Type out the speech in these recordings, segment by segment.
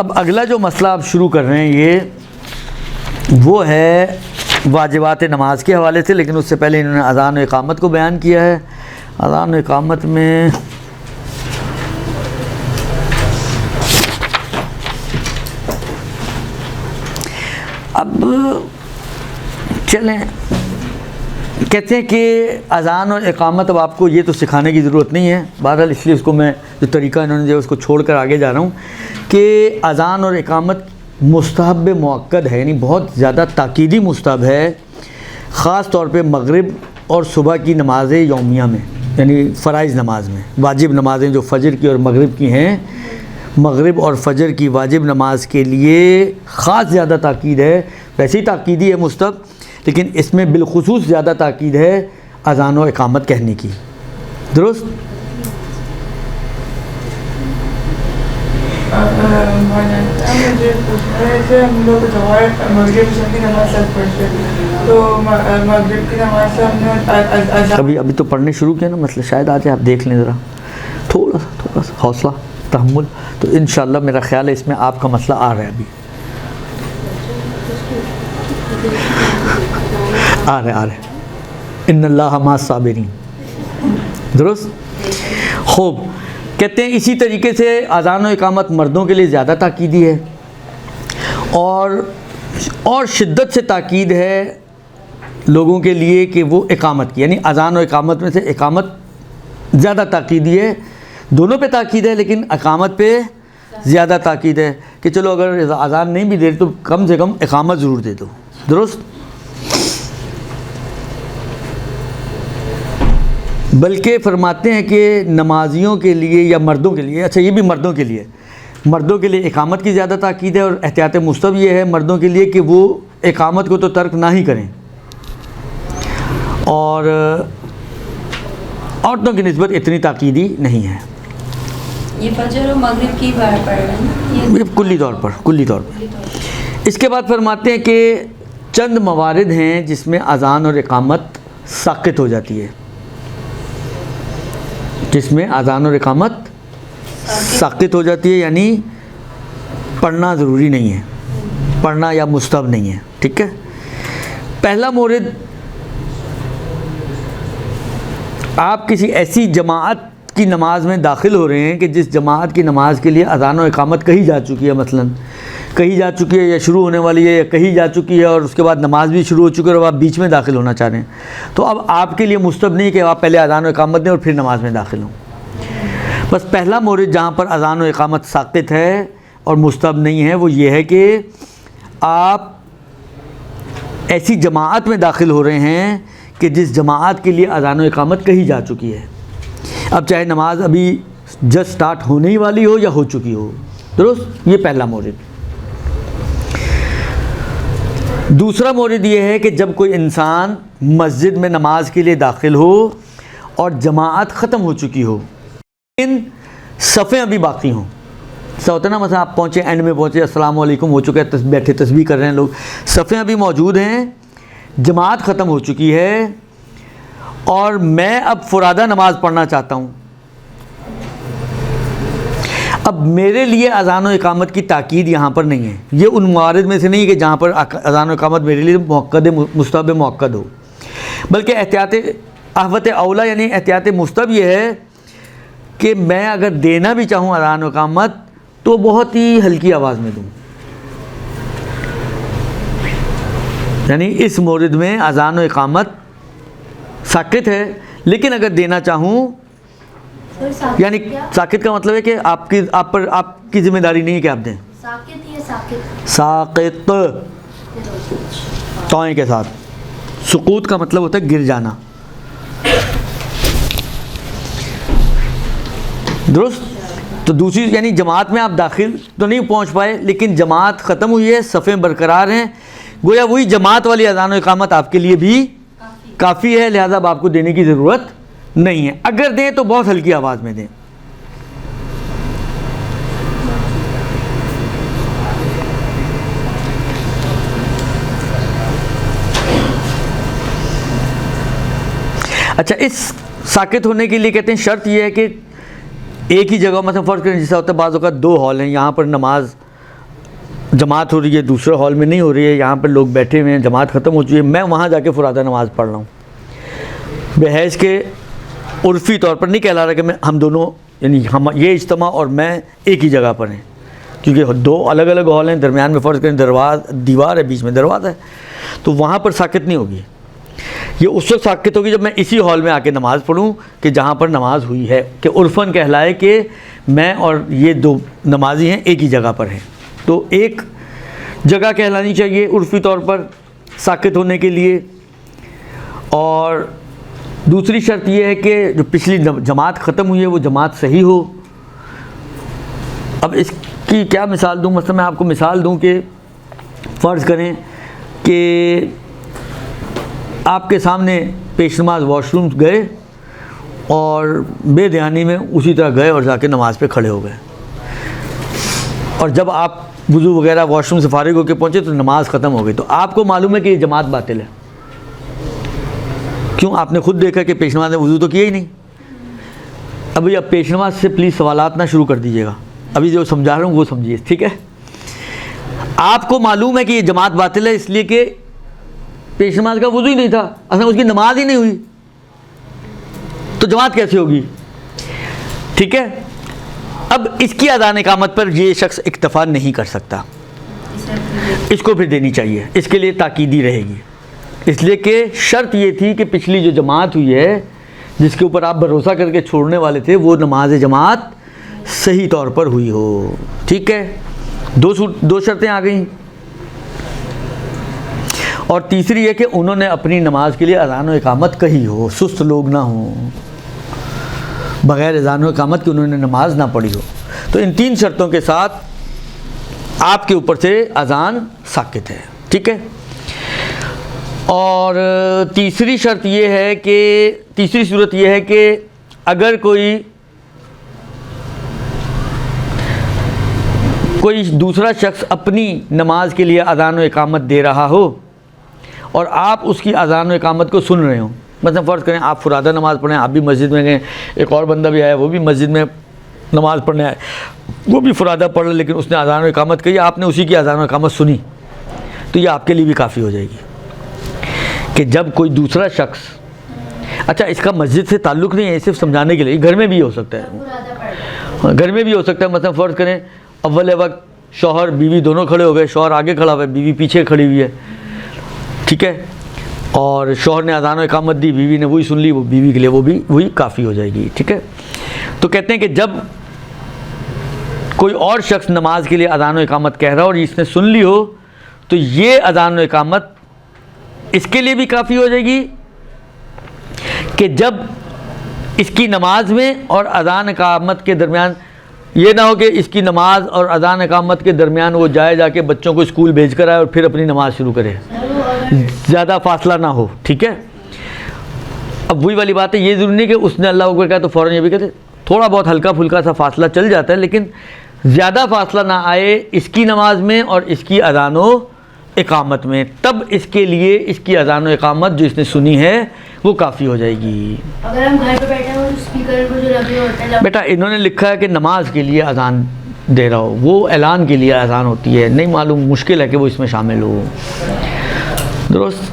اب اگلا جو مسئلہ آپ شروع کر رہے ہیں یہ وہ ہے واجبات نماز کے حوالے سے، لیکن اس سے پہلے انہوں نے اذان و اقامت کو بیان کیا ہے۔ اذان و اقامت میں اب چلیں کہتے ہیں کہ اذان اور اقامت، اب آپ کو یہ تو سکھانے کی ضرورت نہیں ہے، بہرحال اس لیے اس کو میں جو طریقہ انہوں نے جو اس کو چھوڑ کر آگے جا رہا ہوں کہ اذان اور اقامت مستحب موقد ہے، یعنی بہت زیادہ تاکیدی مستحب ہے، خاص طور پہ مغرب اور صبح کی نماز یومیہ میں، یعنی فرائض نماز میں، واجب نمازیں جو فجر کی اور مغرب کی ہیں، مغرب اور فجر کی واجب نماز کے لیے خاص زیادہ تاکید ہے، ویسے ہی تاکیدی ہے مستحب، لیکن اس میں بالخصوص زیادہ تاکید ہے اذان و اقامت کہنے کی، درست؟ مجھے پوچھنا ہے کہ ہم لوگ مغرب کی نماز سب پڑھتے ہیں، تو مغرب کی نماز سے ہم نے ابھی تو پڑھنے شروع کیا نا، مسئلہ شاید آج آپ دیکھ لیں ذرا، تھوڑا سا حوصلہ تحمل، تو انشاءاللہ میرا خیال ہے اس میں آپ کا مسئلہ آ رہا ہے، ابھی آ رہے ان اللہ مع الصابرین، درست؟ خوب، کہتے ہیں اسی طریقے سے اذان و اقامت مردوں کے لیے زیادہ تاکیدی ہے، اور شدت سے تاکید ہے لوگوں کے لیے کہ وہ اقامت کی، یعنی اذان و اقامت میں سے اقامت زیادہ تاکیدی ہے، دونوں پہ تاکید ہے لیکن اقامت پہ زیادہ تاکید ہے کہ چلو اگر اذان نہیں بھی دے تو کم سے کم اقامت ضرور دے دو، درست؟ بلکہ فرماتے ہیں کہ نمازیوں کے لیے یا مردوں کے لیے، اچھا یہ بھی مردوں کے لیے اقامت کی زیادہ تاکید ہے، اور احتیاط مستحب یہ ہے مردوں کے لیے کہ وہ اقامت کو تو ترک نہ ہی کریں، اور عورتوں کی نسبت اتنی تاکیدی نہیں ہے۔ یہ فجر و مغرب کی بار پڑھ رہے ہیں یہ کلی طور پر۔ اس کے بعد فرماتے ہیں کہ چند موارد ہیں جس میں اذان اور اقامت ساقط ہو جاتی ہے، جس میں اذان اور اقامت ساقط ہو جاتی ہے، یعنی پڑھنا ضروری نہیں ہے، پڑھنا یا مستحب نہیں ہے، ٹھیک ہے؟ پہلا مورد، آپ کسی ایسی جماعت کی نماز میں داخل ہو رہے ہیں کہ جس جماعت کی نماز کے لیے اذان و اقامت کہی جا چکی ہے، مثلا کہی جا چکی ہے یا شروع ہونے والی ہے یا کہی جا چکی ہے، اور اس کے بعد نماز بھی شروع ہو چکی ہے اور آپ بیچ میں داخل ہونا چاہ رہے ہیں، تو اب آپ کے لیے مستحب نہیں کہ آپ پہلے اذان و اقامت دیں اور پھر نماز میں داخل ہوں۔ بس پہلا مورد جہاں پر اذان و اقامت ساقط ہے اور مستحب نہیں ہے وہ یہ ہے کہ آپ ایسی جماعت میں داخل ہو رہے ہیں کہ جس جماعت کے لیے اذان و اقامت کہی جا چکی ہے، اب چاہے نماز ابھی جسٹ سٹارٹ ہونے ہی والی ہو یا ہو چکی ہو، درست؟ یہ پہلا مورد۔ دوسرا مورد یہ ہے کہ جب کوئی انسان مسجد میں نماز کے لیے داخل ہو اور جماعت ختم ہو چکی ہو لیکن صفیں ابھی باقی ہوں، ایسا ہوتا ہے نا، مثلا آپ پہنچے، اینڈ میں پہنچے، السلام علیکم ہو چکا ہے، بیٹھے تسبیح کر رہے ہیں لوگ، صفیں ابھی موجود ہیں، جماعت ختم ہو چکی ہے، اور میں اب فرادہ نماز پڑھنا چاہتا ہوں، اب میرے لیے اذان و اقامت کی تاکید یہاں پر نہیں ہے، یہ ان موارد میں سے نہیں کہ جہاں پر اذان و اقامت میرے لیے موقد مستحب موقد ہو، بلکہ احتیاط احوط اولا یعنی احتیاط مستحب یہ ہے کہ میں اگر دینا بھی چاہوں اذان و اقامت تو بہت ہی ہلکی آواز میں دوں، یعنی اس مورد میں اذان و اقامت ساقط ہے، لیکن اگر دینا چاہوں، یعنی ساقط کا مطلب ہے کہ آپ کی ذمہ داری نہیں ہے کہ آپ دیں، ساقط طائیں کے ساتھ، سقوط کا مطلب ہوتا ہے گر جانا، درست؟ تو دوسری یعنی جماعت میں آپ داخل تو نہیں پہنچ پائے لیکن جماعت ختم ہوئی ہے، صفیں برقرار ہیں، گویا وہی جماعت والی اذان و اقامت آپ کے لیے بھی کافی ہے، لہذا اب آپ کو دینے کی ضرورت نہیں ہے، اگر دیں تو بہت ہلکی آواز میں دیں۔ اچھا، اس ساکت ہونے کے لیے کہتے ہیں شرط یہ ہے کہ ایک ہی جگہ، مثلا فرض کریں جیسا ہوتا ہے بعض اوقات دو ہال ہیں، یہاں پر نماز جماعت ہو رہی ہے، دوسرے ہال میں نہیں ہو رہی ہے، یہاں پہ لوگ بیٹھے ہوئے ہیں، جماعت ختم ہو چکی ہے، میں وہاں جا کے فرادہ نماز پڑھ رہا ہوں، بحیث کے عرفی طور پر نہیں کہلا رہا کہ ہم دونوں یعنی ہم یہ اجتماع اور میں ایک ہی جگہ پر ہیں، کیونکہ دو الگ الگ ہال ہیں، درمیان میں فرض کریں دیوار ہے، بیچ میں دروازہ ہے، تو وہاں پر ساکت نہیں ہوگی، یہ اس وقت ساکت ہوگی جب میں اسی ہال میں آ کے نماز پڑھوں کہ جہاں پر نماز ہوئی ہے، کہ عرفاً کہلائے کہ میں اور یہ دو نمازی ہیں ایک ہی جگہ پر ہیں، تو ایک جگہ کہلانی چاہیے عرفی طور پر ساکت ہونے کے لیے۔ اور دوسری شرط یہ ہے کہ جو پچھلی جماعت ختم ہوئی ہے وہ جماعت صحیح ہو۔ اب اس کی کیا مثال دوں؟ مثلا میں آپ کو مثال دوں کہ فرض کریں کہ آپ کے سامنے پیش نماز واش روم گئے اور بے دھیانی میں اسی طرح گئے اور جا کے نماز پہ کھڑے ہو گئے، اور جب آپ وضو وغیرہ واش روم سے فارغ ہو کے پہنچے تو نماز ختم ہو گئی، تو آپ کو معلوم ہے کہ یہ جماعت باطل ہے، کیوں؟ آپ نے خود دیکھا کہ پیش نماز نے وضو تو کیا ہی نہیں۔ ابھی اب پیش نماز سے پلیز سوالات نہ شروع کر دیجیے گا، ابھی جو سمجھا رہا ہوں وہ سمجھیے، ٹھیک ہے؟ آپ کو معلوم ہے کہ یہ جماعت باطل ہے اس لیے کہ پیش نماز کا وضو ہی نہیں تھا، اصل اس کی نماز ہی نہیں ہوئی، تو جماعت کیسے ہوگی؟ ٹھیک ہے، اب اس کی اذان اقامت پر یہ شخص اکتفا نہیں کر سکتا، اس کو پھر دینی چاہیے، اس کے لیے تاکیدی رہے گی، اس لیے کہ شرط یہ تھی کہ پچھلی جو جماعت ہوئی ہے جس کے اوپر آپ بھروسہ کر کے چھوڑنے والے تھے وہ نماز جماعت صحیح طور پر ہوئی ہو، ٹھیک ہے؟ دو شرطیں آ گئیں، اور تیسری یہ کہ انہوں نے اپنی نماز کے لیے اذان و اقامت کہی ہو، سست لوگ نہ ہوں، بغیر اذان و اقامت کے انہوں نے نماز نہ پڑھی ہو، تو ان تین شرطوں کے ساتھ آپ کے اوپر سے اذان ساکت ہے، ٹھیک ہے؟ اور تیسری شرط یہ ہے کہ تیسری صورت یہ ہے کہ اگر کوئی دوسرا شخص اپنی نماز کے لیے اذان و اقامت دے رہا ہو اور آپ اس کی اذان و اقامت کو سن رہے ہوں، مثلا فرض کریں آپ فرادہ نماز پڑھیں، آپ بھی مسجد میں گئے، ایک اور بندہ بھی آیا وہ بھی مسجد میں نماز پڑھنے آئے، وہ بھی فرادہ پڑھ لے لیکن اس نے اذان و اقامت کہی، آپ نے اسی کی اذان و اقامت سنی، تو یہ آپ کے لیے بھی کافی ہو جائے گی کہ جب کوئی دوسرا شخص، اچھا اس کا مسجد سے تعلق نہیں ہے، صرف سمجھانے کے لیے، گھر میں بھی ہو سکتا ہے، گھر میں بھی ہو سکتا ہے، مثلا فرض کریں اول وقت شوہر بیوی دونوں کھڑے ہو گئے، شوہر آگے کھڑا ہوا ہے، بیوی پیچھے کھڑی ہوئی ہے، ٹھیک ہے، اور شوہر نے اذان و اقامت دی، بیوی نے وہی سن لی، وہ بیوی کے لیے وہ بھی وہی کافی ہو جائے گی، ٹھیک ہے؟ تو کہتے ہیں کہ جب کوئی اور شخص نماز کے لیے اذان و اقامت کہہ رہا ہو اور اس نے سن لی ہو تو یہ اذان و اقامت اس کے لیے بھی کافی ہو جائے گی کہ جب اس کی نماز میں اور اذان اقامت کے درمیان یہ نہ ہو کہ اس کی نماز اور اذان اقامت کے درمیان وہ جا کے بچوں کو اسکول بھیج کر آئے اور پھر اپنی نماز شروع کرے، زیادہ فاصلہ نہ ہو، ٹھیک ہے؟ اب وہی والی بات ہے، یہ ضروری نہیں کہ اس نے اللہ اکبر کہا تو فوراً یہ بھی کہتے، تھوڑا بہت ہلکا پھلکا سا فاصلہ چل جاتا ہے لیکن زیادہ فاصلہ نہ آئے اس کی نماز میں اور اس کی اذان و اقامت میں، تب اس کے لیے اس کی اذان و اقامت جو اس نے سنی ہے وہ کافی ہو جائے گی۔ اگر ہم گھر پہ بیٹھے ہیں اسپیکر کو جو لگے ہوتے ہیں، بیٹا انہوں نے لکھا ہے کہ نماز کے لیے اذان دے رہا ہو، وہ اعلان کے لیے اذان ہوتی ہے، نہیں معلوم، مشکل ہے کہ وہ اس میں شامل ہو، درست؟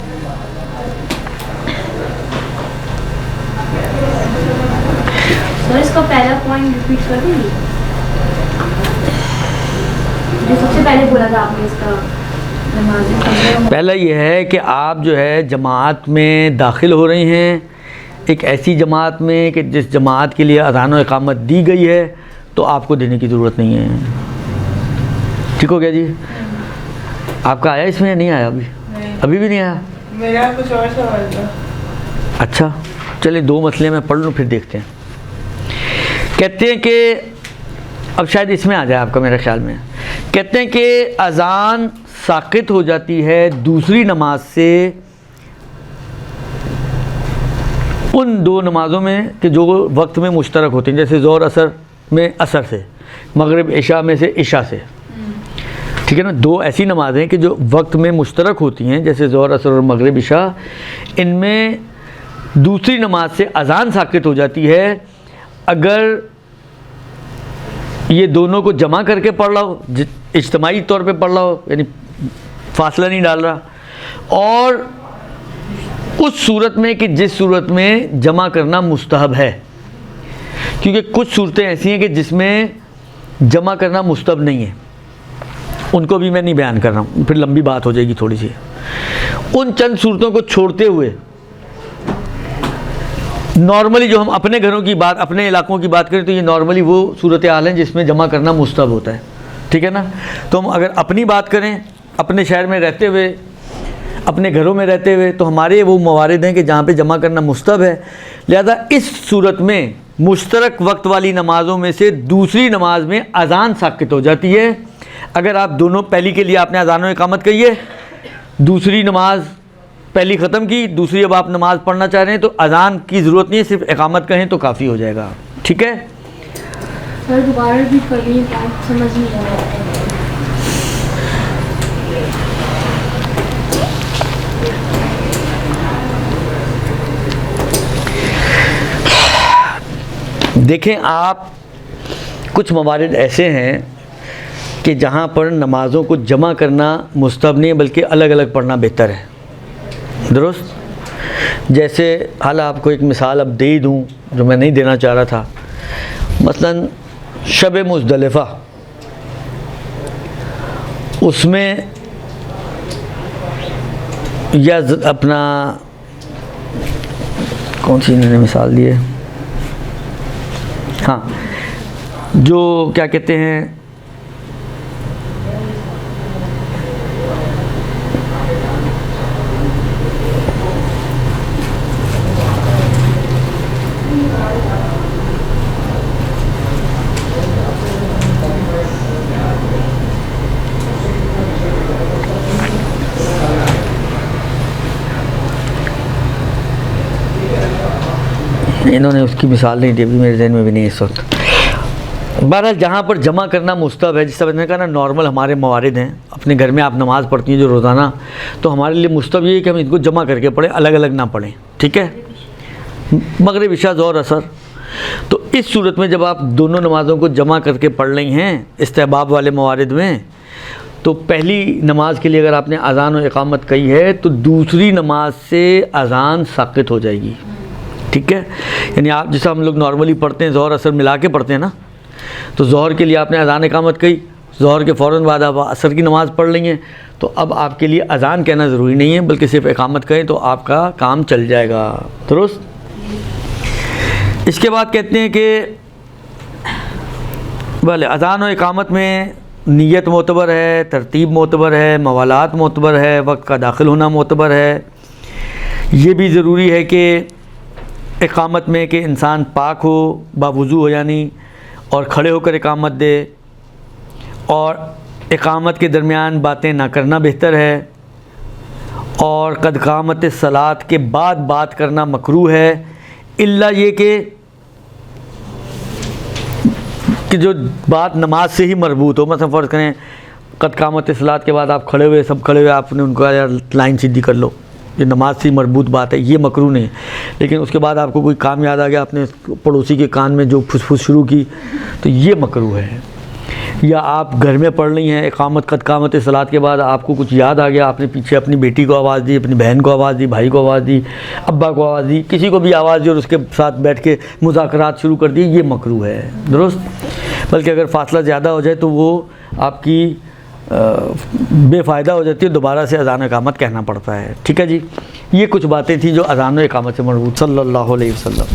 سر اس کا پہلا پوائنٹ ریپیٹ کر دیں، جو سب سے پہلے بولا تھا آپ نے، اس کا پہلا یہ ہے کہ آپ جو ہے جماعت میں داخل ہو رہی ہیں، ایک ایسی جماعت میں کہ جس جماعت کے لیے اذان و اقامت دی گئی ہے تو آپ کو دینے کی ضرورت نہیں ہے، ٹھیک ہو گیا جی؟ آپ کا آیا اس میں نہیں آیا؟ ابھی بھی نہیں آیا؟ میرا کچھ اور سوال تھا۔ اچھا چلے دو مسئلے میں پڑھ لوں پھر دیکھتے ہیں۔ کہتے ہیں کہ اب شاید اس میں آ جائے آپ کا میرے خیال میں، کہتے ہیں کہ اذان ساقط ہو جاتی ہے دوسری نماز سے ان دو نمازوں میں کہ جو وقت میں مشترک ہوتی ہیں، جیسے ظہر اثر میں اثر سے، مغرب عشاء میں سے عشاء سے، ٹھیک ہے نا؟ دو ایسی نمازیں کہ جو وقت میں مشترک ہوتی ہیں جیسے ظہر اثر اور مغرب عشاء، ان میں دوسری نماز سے اذان ساقط ہو جاتی ہے اگر یہ دونوں کو جمع کر کے پڑھ رہا ہو، اجتماعی طور پہ پڑھ رہا ہو، یعنی فاصلہ نہیں ڈال رہا، اور اس صورت میں کہ جس صورت میں جمع کرنا مستحب ہے، کیونکہ کچھ صورتیں ایسی ہیں کہ جس میں جمع کرنا مستحب نہیں ہے، ان کو بھی میں نہیں بیان کر رہا ہوں، پھر لمبی بات ہو جائے گی تھوڑی سی۔ ان چند صورتوں کو چھوڑتے ہوئے نارملی جو ہم اپنے گھروں کی بات، اپنے علاقوں کی بات کریں تو یہ نارملی وہ صورتحال ہیں جس میں جمع کرنا مستحب ہوتا ہے، ٹھیک ہے نا۔ تو ہم اگر اپنی بات کریں، اپنے شہر میں رہتے ہوئے، اپنے گھروں میں رہتے ہوئے، تو ہمارے وہ موارد ہیں کہ جہاں پہ جمع کرنا مستحب ہے، لہذا اس صورت میں مشترک وقت والی نمازوں میں سے دوسری نماز میں اذان ساقط ہو جاتی ہے۔ اگر آپ دونوں، پہلی کے لیے آپ نے اذان و اقامت کہی ہے، دوسری نماز پہلی ختم کی، دوسری اب آپ نماز پڑھنا چاہ رہے ہیں، تو اذان کی ضرورت نہیں ہے، صرف اقامت کہیں تو کافی ہو جائے گا، ٹھیک ہے۔ سر دوبارہ بھی پڑھیے، بات سمجھ نہیں آ رہا ہے۔ دیکھیں آپ، کچھ موارد ایسے ہیں کہ جہاں پر نمازوں کو جمع کرنا مستحب نہیں ہے بلکہ الگ الگ پڑھنا بہتر ہے، درست؟ جیسے حال آپ کو ایک مثال اب دے ہی دوں جو میں نہیں دینا چاہ رہا تھا، مثلا شب مزدلفہ، اس میں یا اپنا کون سی انہوں نے مثال دی ہے، ہاں جو کیا کہتے ہیں، انہوں نے اس کی مثال نہیں دی، ابھی میرے ذہن میں بھی نہیں اس وقت۔ بہرحال جہاں پر جمع کرنا مستحب ہے، جس طرح میں نے کہا نا نارمل ہمارے موارد ہیں، اپنے گھر میں آپ نماز پڑھتی ہیں جو روزانہ، تو ہمارے لیے مستحب یہ ہے کہ ہم ان کو جمع کر کے پڑھیں، الگ الگ نہ پڑھیں، ٹھیک ہے۔ مغرب عشاء ظہر اثر، تو اس صورت میں جب آپ دونوں نمازوں کو جمع کر کے پڑھ رہی ہیں استحباب والے موارد میں، تو پہلی نماز کے لیے اگر آپ نے اذان و اقامت کہی ہے تو دوسری نماز سے اذان ساقط ہو جائے گی، ٹھیک ہے۔ یعنی آپ جیسا ہم لوگ نارملی پڑھتے ہیں، ظہر اثر ملا کے پڑھتے ہیں نا، تو ظہر کے لیے آپ نے اذان اقامت کہی، ظہر کے فوراً بعد آپ عصر کی نماز پڑھ لیں گے، تو اب آپ کے لیے اذان کہنا ضروری نہیں ہے بلکہ صرف اقامت کہیں تو آپ کا کام چل جائے گا، درست۔ اس کے بعد کہتے ہیں کہ بھلے اذان و اقامت میں نیت معتبر ہے، ترتیب معتبر ہے، موالات معتبر ہے، وقت کا داخل ہونا معتبر ہے۔ یہ بھی ضروری ہے کہ اقامت میں کہ انسان پاک ہو، باوضو ہو یعنی، اور کھڑے ہو کر اقامت دے، اور اقامت کے درمیان باتیں نہ کرنا بہتر ہے، اور قد قامت الصلاۃ کے بعد بات کرنا مکروہ ہے، الا یہ کہ جو بات نماز سے ہی مربوط ہو، مثلا فرض کریں قد قامت الصلاۃ کے بعد آپ کھڑے ہوئے، سب کھڑے ہوئے، آپ نے ان کو کہا یار لائن سیدھی کر لو، یہ نماز سے مربوط بات ہے، یہ مکروہ نہیں ہے۔ لیکن اس کے بعد آپ کو کوئی کام یاد آ گیا، آپ نے پڑوسی کے کان میں جو پھس پھس شروع کی، تو یہ مکروہ ہے۔ یا آپ گھر میں پڑھ رہی ہیں اقامت، قد قامت الصلاۃ کے بعد آپ کو کچھ یاد آ گیا، آپ نے پیچھے اپنی بیٹی کو آواز دی، اپنی بہن کو آواز دی، بھائی کو آواز دی، ابا کو آواز دی، کسی کو بھی آواز دی اور اس کے ساتھ بیٹھ کے مذاکرات شروع کر دی، یہ مکروہ ہے، درست۔ بلکہ اگر فاصلہ زیادہ ہو جائے تو وہ آپ کی بے فائدہ ہو جاتی ہے، دوبارہ سے اذان و اقامت کہنا پڑتا ہے، ٹھیک ہے جی۔ یہ کچھ باتیں تھیں جو اذان و اقامت سے مربوط۔ صلی اللہ علیہ وسلم۔